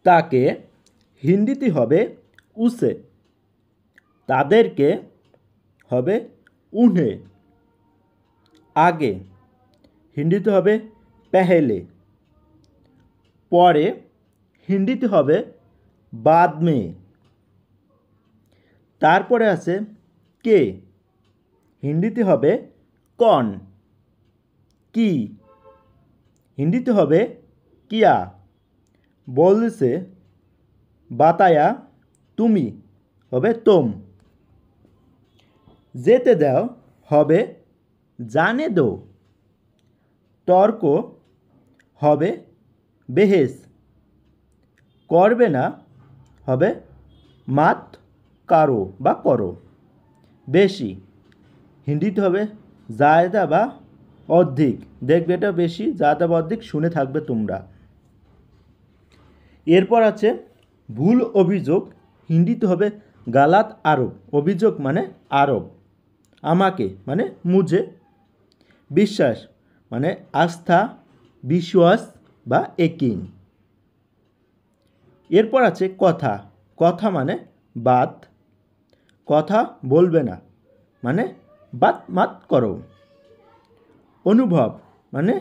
তাকে হিন্দিতে হবে উসে, তাদেরকে হবে উन्हें, আগে হিন্দিতে হবে पहले, পরে হিন্দিতে হবে बाद में, তারপরে আছে কে, হিন্দিতে হবে कौन, কি হিন্দিতে হবে किया, বলছে বাতায়া তুমি হবে तुम, যেতে দাও হবে জানে দো, তর্ক হবে বেহেস, করবে না হবে মাত কারো বা করো, বেশি হিন্দিতে হবে জায়দা বা অধিক, দেখবে এটা বেশি জায়দা বা অধিক শুনে থাকবে তোমরা। এরপর আছে ভুল অভিযোগ, হিন্দিতে হবে গালাত আরোপ, অভিযোগ মানে আরোপ, আমাকে মানে মুঝে, বিশ্বাস মানে আস্থা, বিশ্বাস বা একিন। এরপর আছে কথা, কথা মানে বাত, কথা বলবে না মানে বাত মাত করো, অনুভব মানে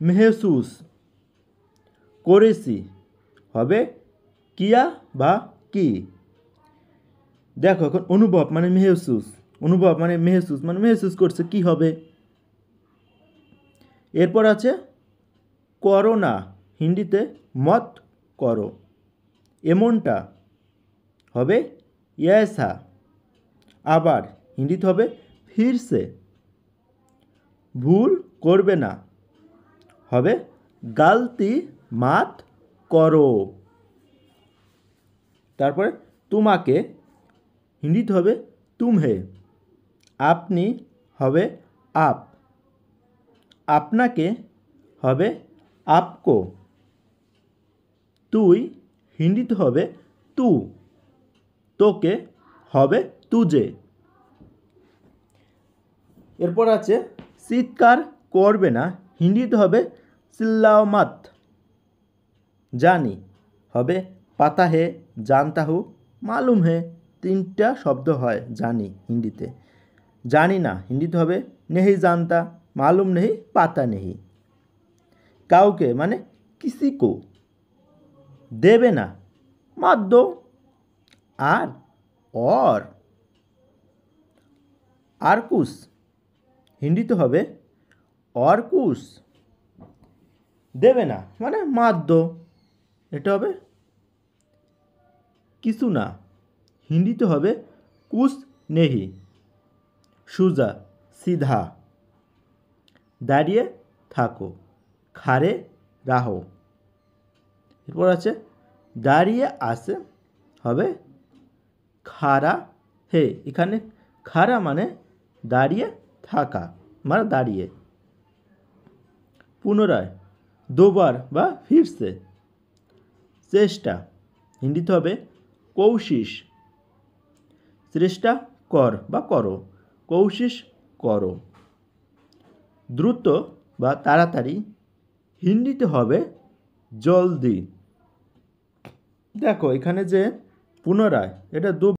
মেহসুস, করেছি হবে কিয়া বা কি, দেখো এখন অনুভব মানে মেহসুস, অনুভব মানে মেহসুস মানে মেহসুস করছে কি হবে। এরপর আছে করো না, হিন্দিতে মত করো, এমনটা হবে ऐसा, আবার হিন্দিতে হবে फिर से, ভুল করবে না হবে गलती मत করো, তারপরে তোমাকে হিন্দিতে হবে तुम्हें, আপনি হবে आप, আপনাকে হবে आपको, তুই হিন্দিতে হবে तू, তোকে হবে तुझे। এরপর আছে চিৎকার করবে না, হিন্দিতে হবে চিল্লাও মত, জানি হবে পাতা হে, জানতা হু, মালুম হে, তিনটা শব্দ হয় জানি হিন্দিতে, জানি না হিন্দিতে হবে নেহি জানতা, মালুম নেহি পাতা নেহি, কাউকে মানে কিসি কো, দেবে না মত দো, আর কুছ হিন্দিতে হবে और कुछ, দেবে না মানে মাত দো, এটা হবে কিছু না, হিন্দিতে হবে কুছ নেহি, সোজা সিধা, দাঁড়িয়ে থাকো, খাড়ে রাহো। এরপর আছে দাঁড়িয়ে আছে হবে খাড়া হে, এখানে খাড়া মানে দাঁড়িয়ে থাকা মানে দাঁড়িয়ে, পুনরায় দুবার বা ফিরছে, চেষ্টা হিন্দিতে হবে কৌশিস, চেষ্টা কর বা করো, কৌশিস করো, দ্রুত বা তাড়াতাড়ি হিন্দিতে হবে জলদি, দেখো এখানে যে পুনরায় এটা